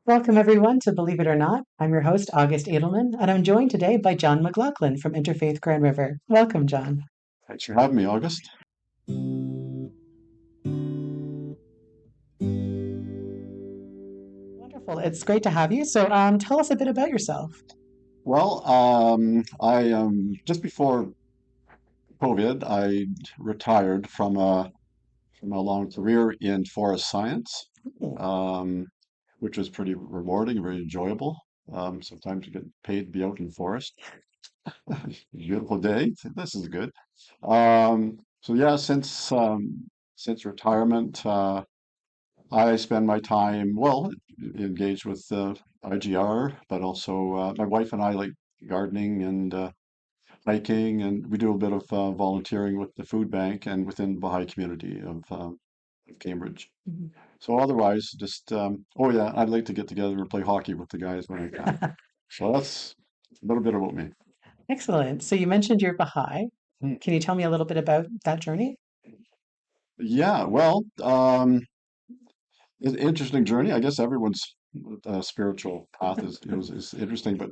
Welcome, everyone, to Believe It or Not. I'm your host, August Edelman, and I'm joined today by John McLaughlin from Interfaith Grand River. Welcome, John. Thanks for having me, August. Wonderful. It's great to have you. So, tell us a bit about yourself. I just before COVID, I retired from a long career in forest science, Hmm. um, which was pretty rewarding, very enjoyable. Sometimes you get paid to be out in the forest. Beautiful day. This is good. So yeah, since retirement, I spend my time, well, engaged with IGR, but also my wife and I like gardening and hiking, and we do a bit of volunteering with the food bank and within the Bahai Community of Cambridge. Mhm. So otherwise, just oh yeah, I'd like to get together and play hockey with the guys when I can. So that's a little bit about me. Excellent. So, you mentioned you're Baha'i. Hmm. Can you tell me a little bit about that journey? Yeah, well, it's an interesting journey. I guess everyone's spiritual path is interesting, but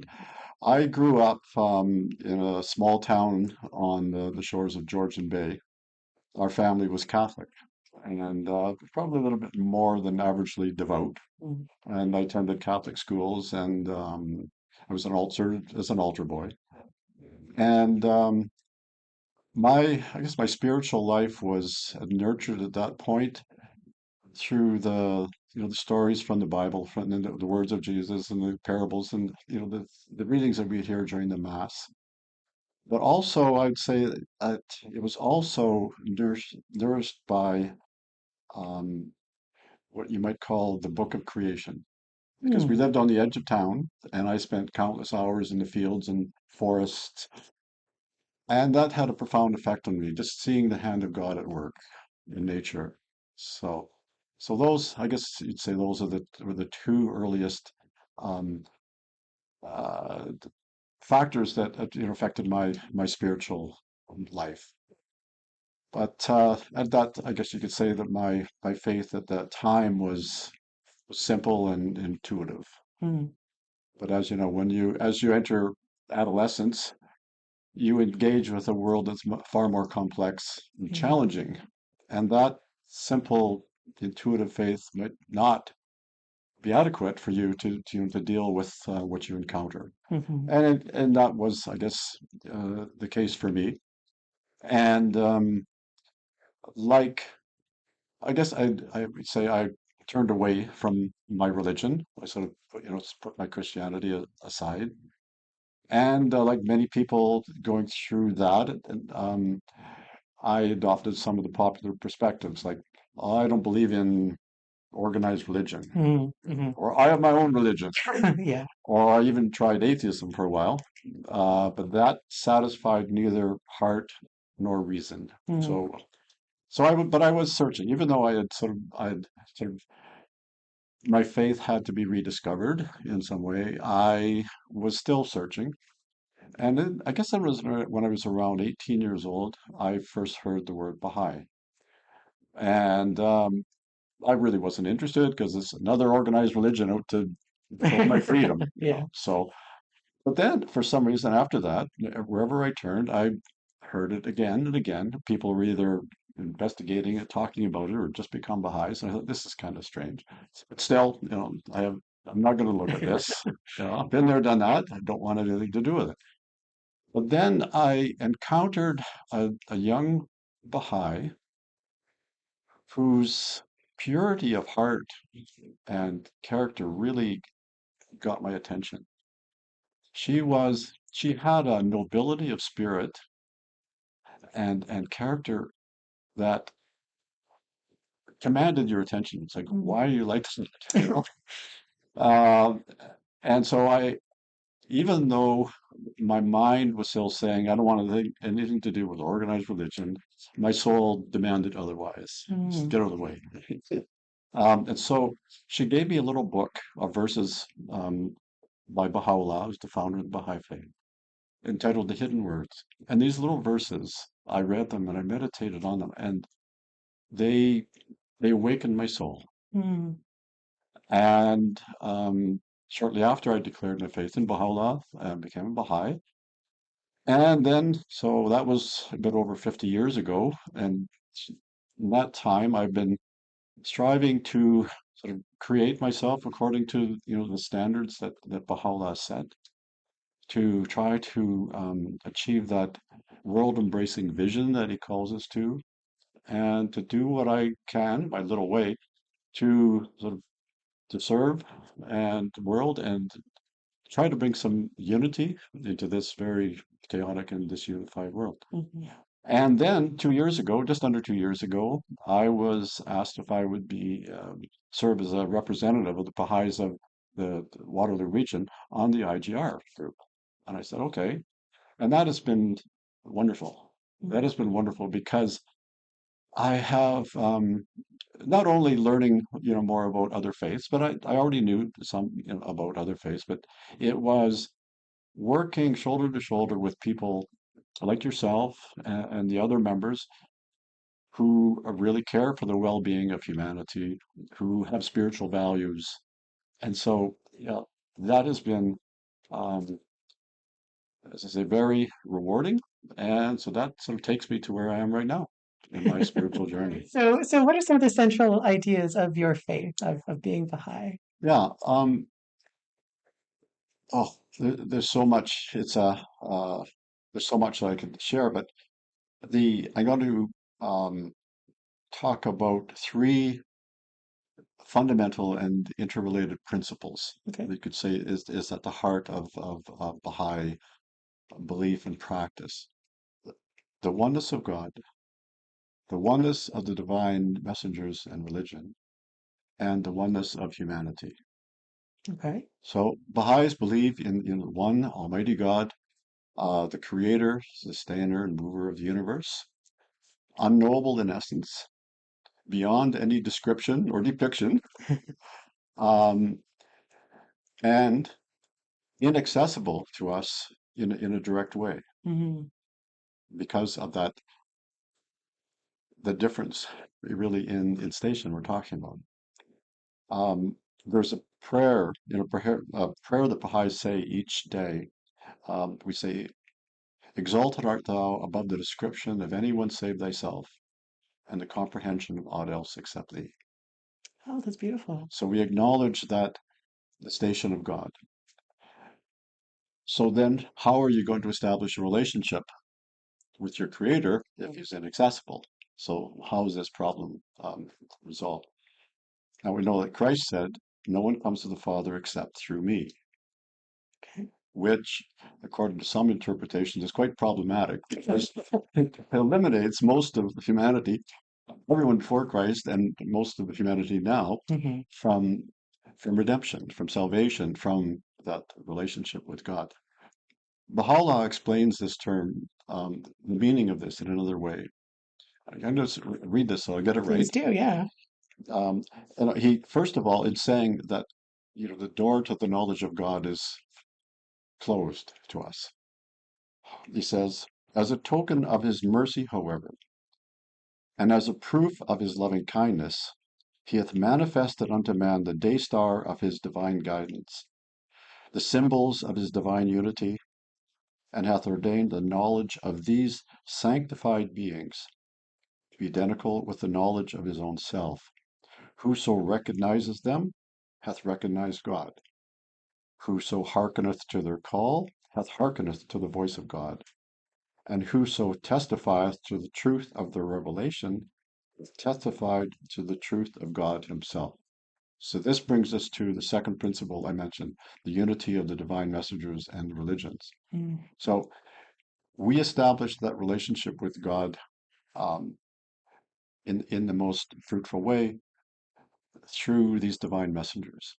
I grew up in a small town on the shores of Georgian Bay. Our family was Catholic and probably a little bit more than averagely devout. Mm. And I attended Catholic schools and I was an altar boy. And I guess my spiritual life was nurtured at that point through the stories from the Bible, from the words of Jesus and the parables and the readings that we'd hear during the Mass. But also, I'd say that it was also nourished by um, what you might call the book of creation. Because we Mm. lived on the edge of town, and I spent countless hours in the fields and forests, and that had a profound effect on me, just seeing the hand of God at work in nature. So, so those, I guess you'd say those were the two earliest um, uh, factors that affected my spiritual life. But at that, I guess you could say that my faith at that time was simple and intuitive. Mm. But as you know, as you enter adolescence, you engage with a world that's far more complex and Mm. challenging, and that simple intuitive faith might not be adequate for you to deal with what you encounter. Mhm. And that was, I guess, the case for me. And like I guess I would say I turned away from my religion. I sort of put my Christianity aside. And like many people going through that, I adopted some of the popular perspectives, like I don't believe in organized religion, Mm. Mhm. or I have my own religion, Yeah. or I even tried atheism for a while, but that satisfied neither heart nor reason. Mm. So, but I was searching, even though I had sort of my faith had to be rediscovered in some way. I was still searching. And then I guess that was when I was around 18 years old, I first heard the word Baha'i. And I really wasn't interested because it's another organized religion out to control my freedom. Yeah. So, but then for some reason after that, wherever I turned, I heard it again and again. People were either investigating it, talking about it, or just become Baha'i. So I thought, this is kind of strange. But still, I'm not going to look at this. I've been there, done that. I don't want anything to do with it. But then I encountered a young Baha'i whose purity of heart and character really got my attention. She had a nobility of spirit and character that commanded your attention. It's like, Mm. why are you like this? You know? Um, and so even though my mind was still saying, I don't want anything to do with organized religion, my soul demanded otherwise. Just Mm. get out of the way. And so she gave me a little book of verses by Baha'u'llah, who's the founder of the Baha'i faith, entitled The Hidden Words. And these little verses, I read them and I meditated on them, and they they awakened my soul. Mm. And shortly after, I declared my faith in Baha'u'llah and became a Baha'i. And then, so that was a bit over 50 years ago. And in that time, I've been striving to sort of create myself according to, the standards that Baha'u'llah set, to try to achieve that world-embracing vision that he calls us to, and to do what I can, my little way, to sort of to serve and the world and try to bring some unity into this very chaotic and disunified world. Mhm. And then 2 years ago, just under 2 years ago, I was asked if I would be serve as a representative of the Baha'is of the Waterloo region on the IGR group. And I said, okay. And that has been wonderful. That has been wonderful because I have not only learning, more about other faiths, but I already knew some, about other faiths, but it was working shoulder to shoulder with people like yourself and the other members who really care for the well-being of humanity, who have spiritual values. And so, that has been, um, as I say, very rewarding. And so that sort of takes me to where I am right now in my spiritual journey. So what are some of the central ideas of your faith, of being Baha'i? Yeah. There's so much. There's so much that I can share, but I'm going to um, talk about three fundamental and interrelated principles Okay. that you could say is at the heart of Baha'i belief and practice. The oneness of God, the oneness of the divine messengers and religion, and the oneness of humanity. Okay. So Baha'is believe in one Almighty God, the creator, sustainer, and mover of the universe, unknowable in essence, beyond any description or depiction, um, and inaccessible to us in a direct way Hmm. because of that, the difference really in station we're talking about. There's a prayer, a prayer that Baha'is say each day. We say, exalted art thou above the description of anyone save thyself, and the comprehension of aught else except thee. Oh, that's beautiful. So we acknowledge that the station of God. So then, how are you going to establish a relationship with your creator if he's inaccessible? So how is this problem resolved? Now we know that Christ said, no one comes to the Father except through me, Okay. which, according to some interpretations, is quite problematic because it eliminates most of humanity, everyone before Christ and most of humanity now, Hmm. from redemption, from salvation, from that relationship with God. Baha'u'llah explains this term, the meaning of this in another way. I'm going to just read this so I get it Please right. do, yeah. Um, and he, first of all, it's saying that, the door to the knowledge of God is closed to us. He says, as a token of his mercy, however, and as a proof of his loving kindness, he hath manifested unto man the day star of his divine guidance, the symbols of his divine unity, and hath ordained the knowledge of these sanctified beings to be identical with the knowledge of his own self. Whoso recognizes them hath recognized God. Whoso hearkeneth to their call hath hearkeneth to the voice of God. And whoso testifieth to the truth of their revelation hath testified to the truth of God himself. So this brings us to the second principle I mentioned, the unity of the divine messengers and religions. Mm. So we establish that relationship with God um, in the most fruitful way through these divine messengers,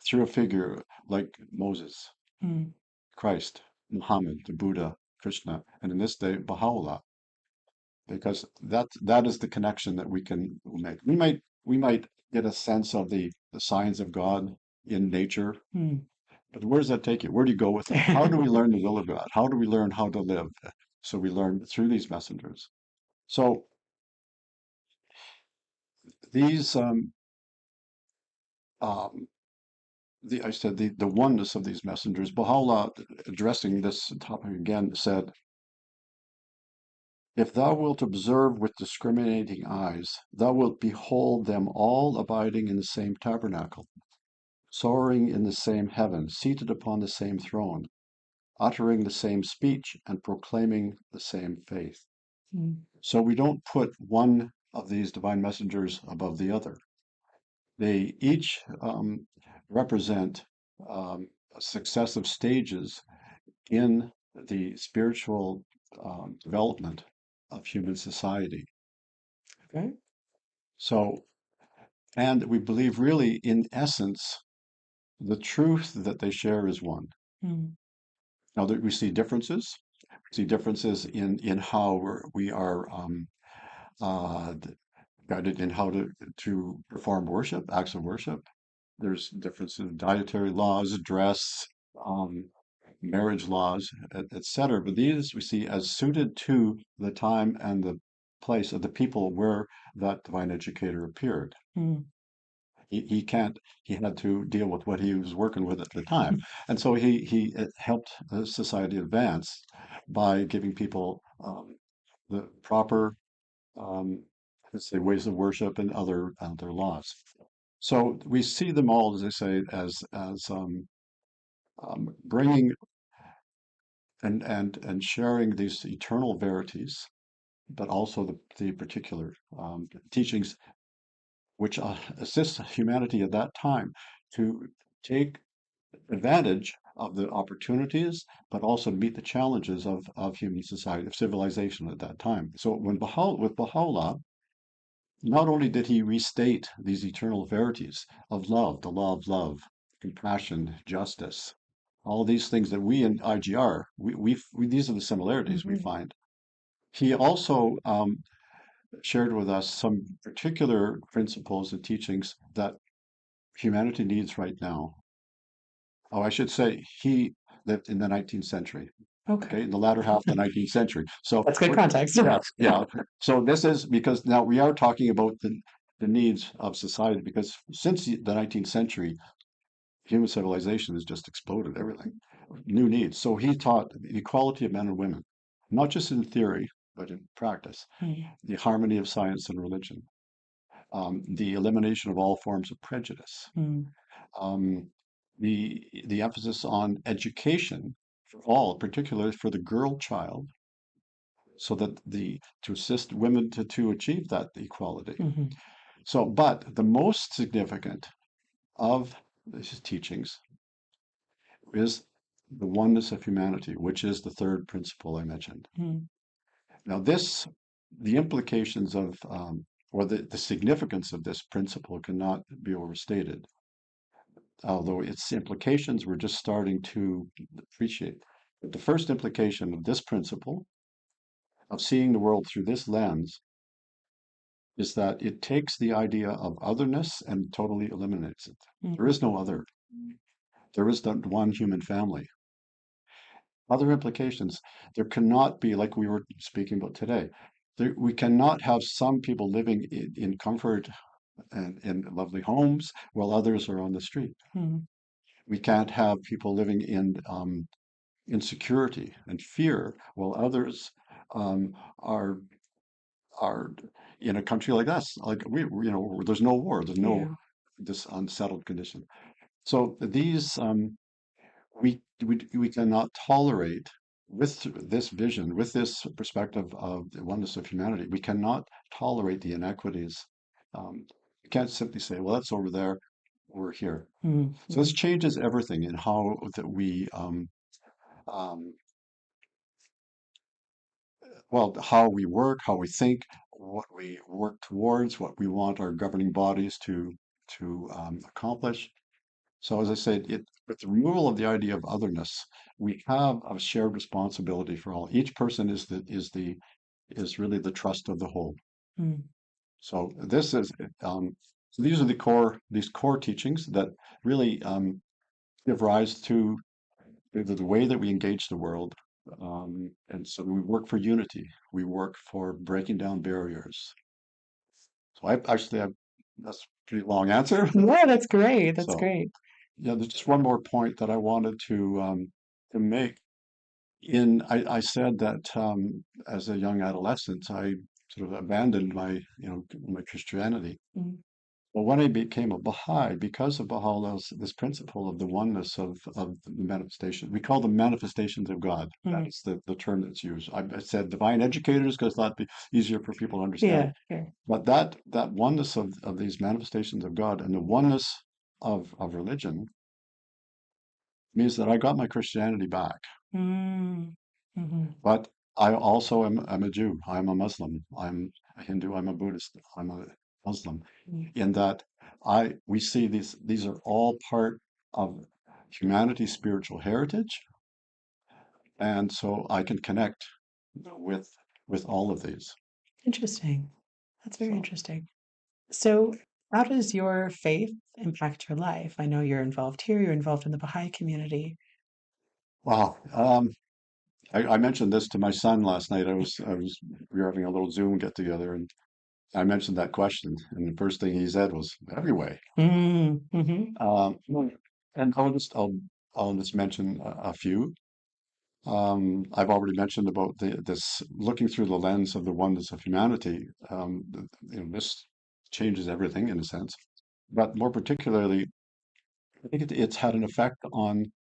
through a figure like Moses, Mm. Christ, Muhammad, the Buddha, Krishna, and in this day, Baha'u'llah, because that is the connection that we can make. We might get a sense of the signs of God in nature, Mm. but where does that take you? Where do you go with that? How do we learn the will of God? How do we learn how to live? So we learn through these messengers. So these um, I said the oneness of these messengers. Baha'u'llah, addressing this topic again, said, "If thou wilt observe with discriminating eyes, thou wilt behold them all abiding in the same tabernacle, soaring in the same heaven, seated upon the same throne, uttering the same speech, and proclaiming the same faith." Mm. So we don't put one of these divine messengers above the other. They each represent successive stages in the spiritual development of human society. Okay. So, and we believe really, in essence, the truth that they share is one. Mm. Now that we see differences in how we are uh, guided in how to perform worship, acts of worship. There's differences in dietary laws, dress, um, marriage laws, etc. But these we see as suited to the time and the place of the people where that divine educator appeared. Mm. He can't, he had to deal with what he was working with at the time. And so he helped the society advance by giving people the proper, um, let's say, ways of worship and other laws. So we see them all, as I say, as bringing and sharing these eternal verities, but also the particular teachings which assist humanity at that time to take advantage of the opportunities, but also to meet the challenges of human society, of civilization at that time. So with Baha'u'llah, not only did he restate these eternal verities of love, the law of love, compassion, justice, all these things that we in IGR, these are the similarities we Mhm. find. He also shared with us some particular principles and teachings that humanity needs right now. Oh, I should say he lived in the 19th century. Okay. Okay, in the latter half of the 19th century. So That's good context. yes, yeah. So this is because now we are talking about the needs of society because since the 19th century, human civilization has just exploded everything. New needs. So he taught the equality of men and women, not just in theory, but in practice. Mm. The harmony of science and religion, the elimination of all forms of prejudice, Mm. um, the emphasis on education for all, particularly for the girl child, so that the to assist women to achieve that equality. Mhm. So, but the most significant of these teachings is the oneness of humanity, which is the third principle I mentioned. Mm. Now, the implications of or the significance of this principle cannot be overstated, although its implications we're just starting to appreciate. But the first implication of this principle, of seeing the world through this lens, is that it takes the idea of otherness and totally eliminates it. There Mm. is no other. There is that one human family. Other implications, there cannot be, like we were speaking about today, we cannot have some people living in comfort and in lovely homes while others are on the street. Mm. We can't have people living in insecurity and fear while others um, are are in a country like us, like where there's no war, there's no Yeah. this unsettled condition. So these we cannot tolerate with this vision, with this perspective of the oneness of humanity. We cannot tolerate the inequities. We can't simply say, "Well, that's over there, we're here." Mm. So this Mm. changes everything in how that we um, how we work, how we think, what we work towards, what we want our governing bodies to accomplish. So, as I said, with the removal of the idea of otherness, we have a shared responsibility for all. Each person is really the trust of the whole. Mm. So this is so these are these core teachings that really give rise to the way that we engage the world. And so we work for unity. We work for breaking down barriers. So I actually, that's a pretty long answer. Yeah, that's great. That's So great. yeah, there's just one more point that I wanted to make. I said that as a young adolescent, I sort of abandoned my Christianity. Mm, Well, when I became a Baha'i, because of Baha'u'llah's this principle of the oneness of the manifestation, we call them manifestations of God. That mm. is the term that's used. I said divine educators because that'd be easier for people to understand. Yeah, sure. But that oneness of these manifestations of God and the oneness of religion means that I got my Christianity back. Mm, hmm. But I also am a Jew. I'm a Muslim. I'm a Hindu. I'm a Buddhist. I'm a Muslim. In that we see these are all part of humanity's spiritual heritage, and so I can connect with with all of these. Interesting. That's very So interesting. So, how does your faith impact your life? I know you're involved here, you're involved in the Baha'i community. wow. I mentioned this to my son last night. We were having a little Zoom get together, and I mentioned that question, and the first thing he said was every way. Mm, hmm. Well, and I'll just mention a few. I've already mentioned about this looking through the lens of the oneness of humanity. This changes everything in a sense, but more particularly, I think it's had an effect on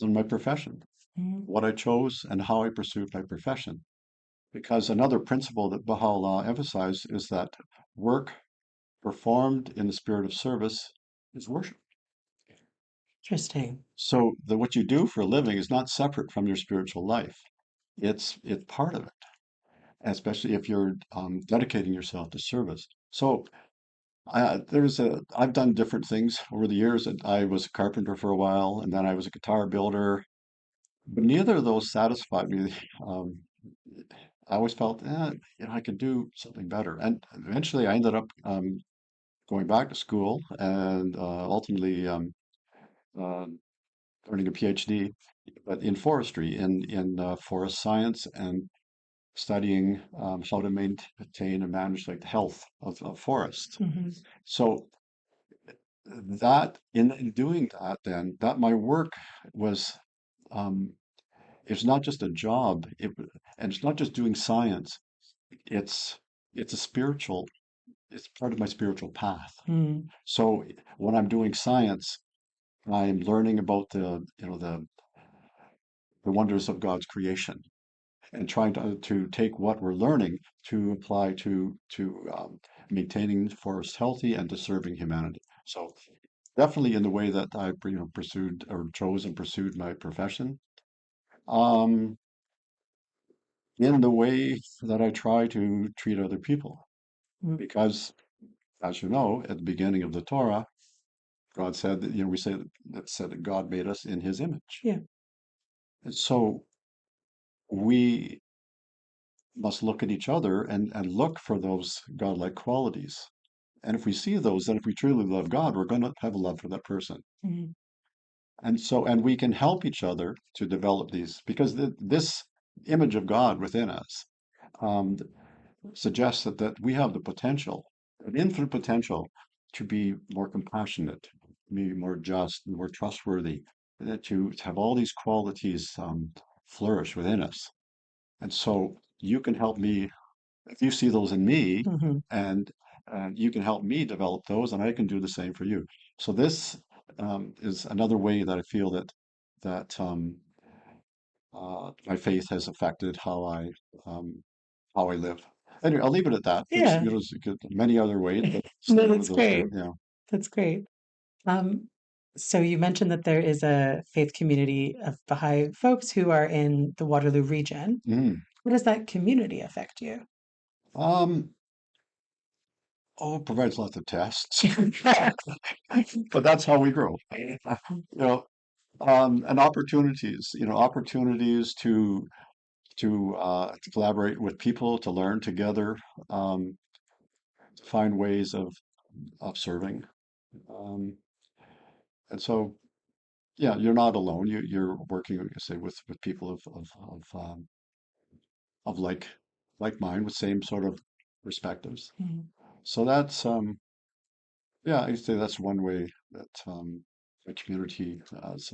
my profession, Mm, what I chose, and how I pursued my profession. Because another principle that Baha'u'llah emphasized is that work performed in the spirit of service is worship. interesting. So what you do for a living is not separate from your spiritual life. It's part of it, especially if you're dedicating yourself to service. So I've done different things over the years. And I was a carpenter for a while, and then I was a guitar builder. But neither of those satisfied me. Um, I always felt, I could do something better. And eventually, I ended up going back to school and ultimately uh, earning a PhD, but in forestry, in forest science, and studying how to maintain and manage like the health of forests. Hmm. So that in doing that, then that my work was um, it's not just a job, and it's not just doing science. It's it's a spiritual. It's part of my spiritual path. Mm, So when I'm doing science, I'm learning about the wonders of God's creation and trying to take what we're learning to apply to maintaining the forest healthy and to serving humanity. So definitely in the way that I pursued or chose and pursued my profession, um, in the way that I try to treat other people, mm, because as you know, at the beginning of the Torah, God said that we say that said that God made us in His image, yeah. and so we must look at each other and look for those godlike qualities. And if we see those, then if we truly love God, we're going to have a love for that person. Mm, And we can help each other to develop these because this image of God within us um, suggests that we have the potential, an infinite potential, to be more compassionate, be more just, more trustworthy, to have all these qualities flourish within us. And so you can help me if you see those in me, hmm. and you can help me develop those, and I can do the same for you. So this is another way that I feel that my faith has affected um, how I live. Anyway, I'll leave it at that. Yeah. There's many other ways, but No, stick with that's those two. great. Yeah. That's great. Um, so you mentioned that there is a faith community of Baha'i folks who are in the Waterloo region. Mm. How does that community affect you? Um, oh, it provides lots of tests, but that's how we grow. And opportunities. Opportunities to collaborate with people, to learn together, um, to find ways of serving. Um, and so, yeah, you're not alone. You're working, like I say, with people of like mind with same sort of perspectives. Mhm. So that's Yeah, I say that's one way that the community has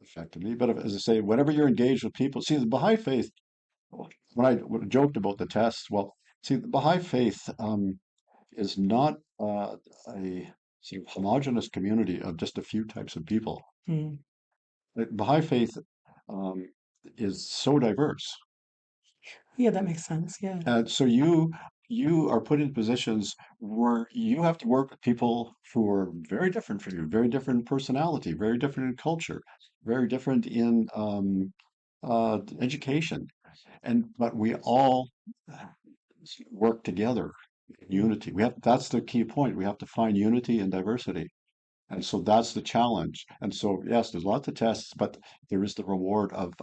affected me. But as I say, whenever you're engaged with people, see the Baha'i faith. When I joked about the tests, well, see the Baha'i faith is not a sort of homogenous community of just a few types of people. Mm. The Baha'i faith um, is so diverse. Yeah, that makes sense. Yeah. And so you are put in positions where you have to work with people who are very different from you, very different in personality, very different in culture, very different in education, and but we all work together in unity. We have That's the key point. We have to find unity and diversity, and so that's the challenge. And so yes, there's lots of tests, but there is the reward of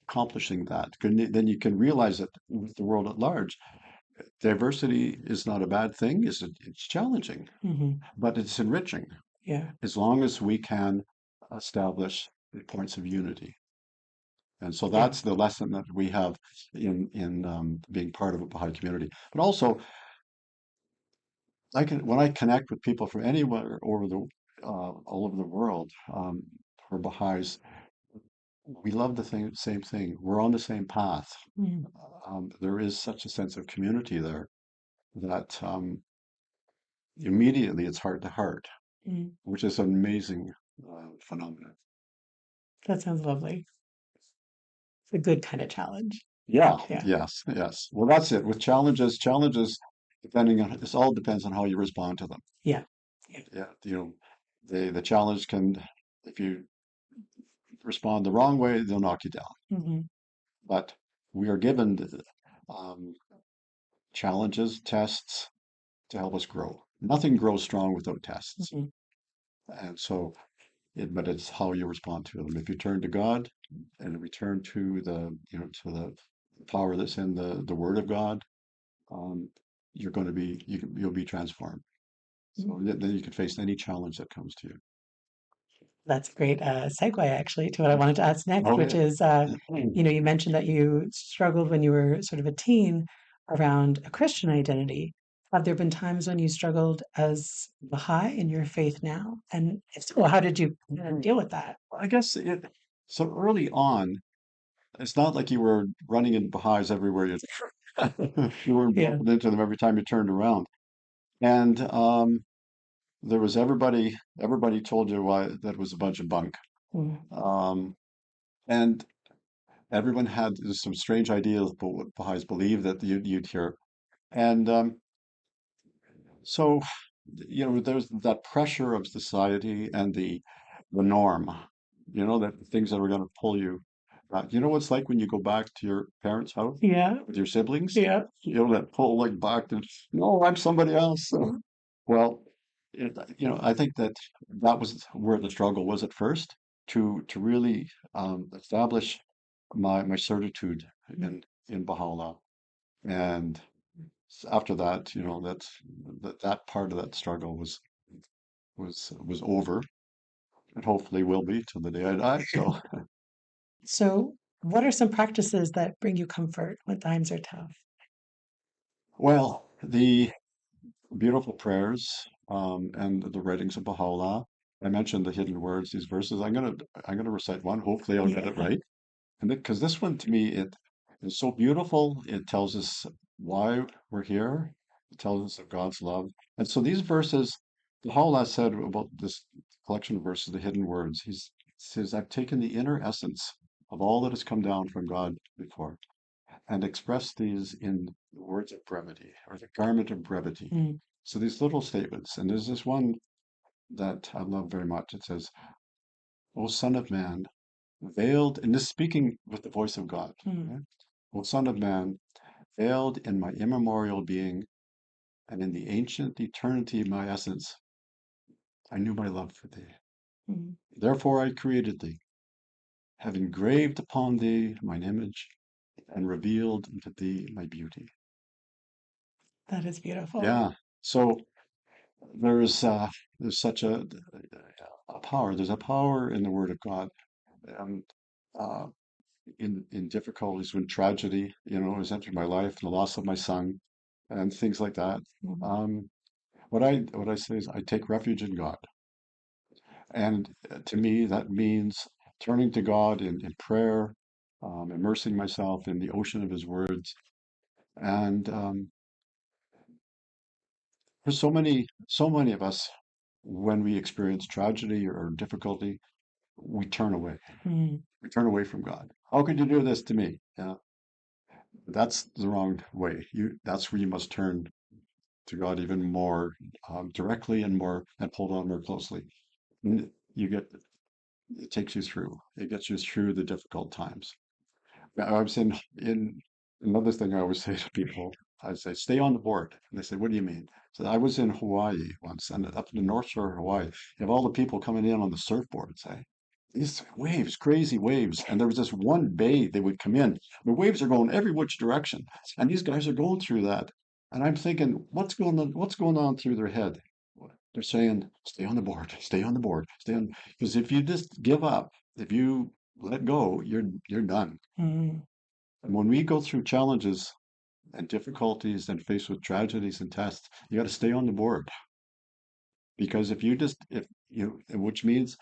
accomplishing that. Then you can realize that with the world at large, diversity is not a bad thing. It's challenging, Hmm. but it's enriching Yeah. as long as we can establish the points of unity. And so Yeah. that's the lesson that we have in being part of a Baha'i community. But also, when I connect with people from anywhere over the all over the world who are Baha'is, we love same thing. We're on the same path. Mm. There is such a sense of community there that immediately it's heart to heart, Mm. which is an amazing phenomenon. That sounds lovely. It's a good kind of challenge. Yeah, Yeah. yes, yes. Well, that's it. With challenges, depending on this all depends on how you respond to them. Yeah. Yeah. Yeah, the challenge can, if you respond the wrong way, they'll knock you down. Hmm. But we are given um, challenges, tests to help us grow. Nothing grows strong without tests. Hmm. And so, but it's how you respond to them. If you turn to God and return to to the power that's in the Word of God, um, you're going to be, you'll be transformed. So then you can face any challenge that comes to you. That's a great segue actually to what I wanted to ask next, which Okay. is, you mentioned that you struggled when you were sort of a teen around a Christian identity. Have there been times when you struggled as Baha'i in your faith now? And if so, how did you deal with that? I guess so early on, it's not like you were running into Baha'is everywhere you were Yeah. bumping into them every time you turned around. And there was everybody told you why that was a bunch of bunk. Mm. Um, and everyone had some strange ideas about what Baha'is believe that you'd hear. And so, there's that pressure of society and the norm, that things that are going to pull you. You know what it's like when you go back to your parents' house Yeah. with your siblings? Yeah. That pull like back to, no, I'm somebody else. Well, I think that was where the struggle was at first to really establish my certitude in Baha'u'llah. And after that, that part of that struggle was over, and hopefully will be till the day I die. So, So, what are some practices that bring you comfort when times are tough? well, the beautiful prayers and the writings of Baha'u'llah. I mentioned the hidden words, these verses. I'm gonna recite one. Hopefully, I'll get it Yeah. right. And because this one to me, it is so beautiful. It tells us why we're here. It tells us of God's love. And so these verses, the Baha'u'llah said about this collection of verses, the hidden words. He says, "I've taken the inner essence of all that has come down from God before, and expressed these in the words of brevity, or the garment of brevity." Mm. So these little statements, and there's this one that I love very much. It says, "O Son of Man, veiled," and this speaking with the voice of God. Mm. Okay? "O Son of Man, veiled in my immemorial being, and in the ancient eternity of my essence, I knew my love for thee. Mm. Therefore I created thee, have engraved upon thee mine image, and revealed unto thee my beauty." That is beautiful. Yeah. So there's uh, there's such a power. There's a power in the Word of God. And uh, in difficulties, when tragedy, has entered my life, the loss of my son. and things like that. Mhm. Um, what I say is I take refuge in God. And to me, that means turning to God in prayer, immersing myself in the ocean of His words. And there's so many of us, when we experience tragedy or difficulty, we turn away. Mm. We turn away from God. How could you do this to me? That's the wrong way. That's where you must turn to God even more directly and more and hold on more closely. You get it takes you through. It gets you through the difficult times. I was in another thing I always say to people. I say, stay on the board. And they say, what do you mean? So I was in Hawaii once, and up in the North Shore of Hawaii, you have all the people coming in on the surfboards, eh? These waves, crazy waves. And there was this one bay they would come in. The waves are going every which direction. And these guys are going through that. And I'm thinking, what's going on through their head? They're saying, stay on the board, stay on the board, stay on. Because if you just give up, if you let go, you're done. Mm. And when we go through challenges and difficulties and faced with tragedies and tests, you got to stay on the board. Because if you, which means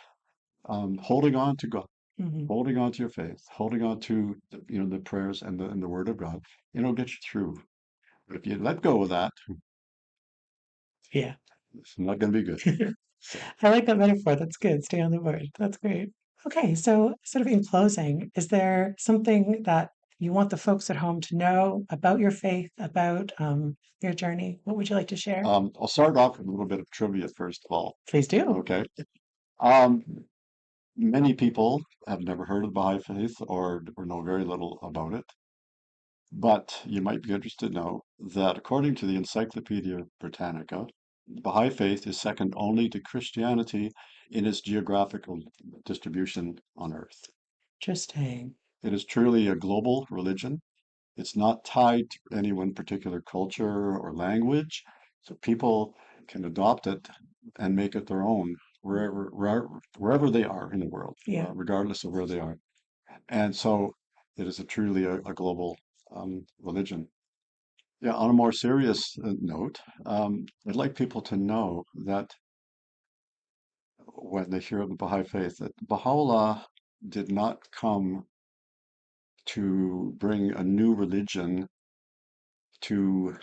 holding on to God, Mhm. holding on to your faith, holding on to the prayers and the Word of God, it'll get you through. But if you let go of that, Yeah. it's not going to be good. So, I like that metaphor. That's good. Stay on the board. That's great. Okay, so sort of in closing, is there something that you want the folks at home to know about your faith, about your journey? What would you like to share? I'll start off with a little bit of trivia first of all. Please do. Okay. Um, Many people have never heard of the Baha'i Faith or know very little about it, but you might be interested to know that according to the Encyclopedia Britannica, the Baha'i Faith is second only to Christianity in its geographical distribution on Earth. Interesting. It is truly a global religion. It's not tied to any one particular culture or language, so people can adopt it and make it their own wherever they are in the world, Yeah. regardless of where they are. And so it is truly a global religion. Yeah, on a more serious note, I'd like people to know that when they hear of the Baha'i Faith, that Baha'u'llah did not come to bring a new religion to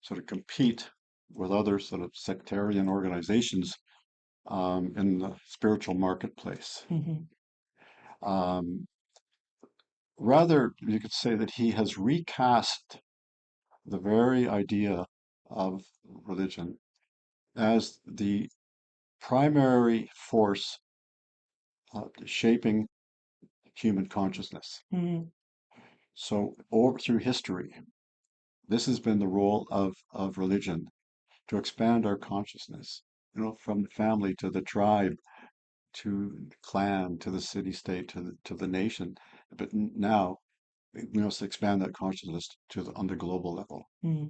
sort of compete with other sort of sectarian organizations in the spiritual marketplace. Hmm. Um, Rather, you could say that he has recast the very idea of religion as the primary force shaping human consciousness. Hmm. So, over through history, this has been the role of religion to expand our consciousness, from the family to the tribe to the clan to the city state to the nation. But now we must expand that consciousness on the global level. Hmm.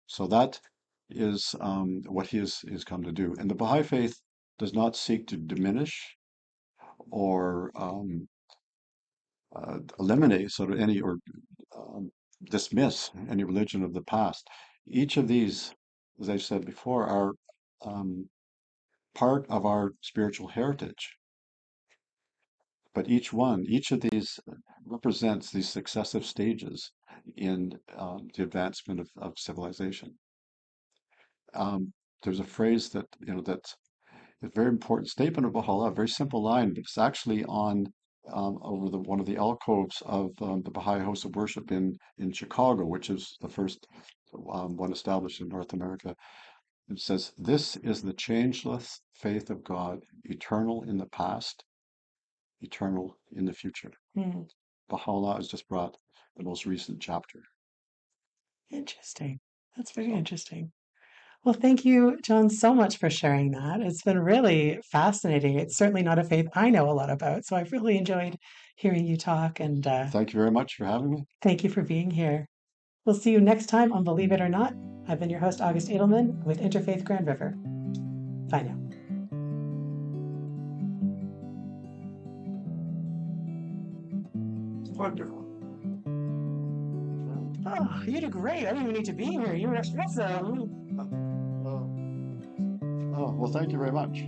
So that is what he has come to do. And the Baha'i Faith does not seek to diminish or eliminate sort of any or um, dismiss any religion of the past. Each of these, as I said before, are um, part of our spiritual heritage. But each of these represents these successive stages in the advancement of civilization. Um, there's a phrase that that's a very important statement of Baha'u'llah, a very simple line, but it's actually on over one of the alcoves of the Baha'i House of Worship in Chicago, which is the first one established in North America. It says, "This is the changeless faith of God, eternal in the past, eternal in the future." Hmm. Baha'u'llah has just brought the most recent chapter. Interesting. That's very So interesting. Well, thank you, John, so much for sharing that. It's been really fascinating. It's certainly not a faith I know a lot about, so I've really enjoyed hearing you talk, and thank you very much for having me. thank you for being here. We'll see you next time on Believe It or Not. I've been your host, August Edelman, with Interfaith Grand River. Bye now. Wonderful. Oh, you did great. I didn't even need to be here. You were awesome. Uh, oh, well, thank you very much.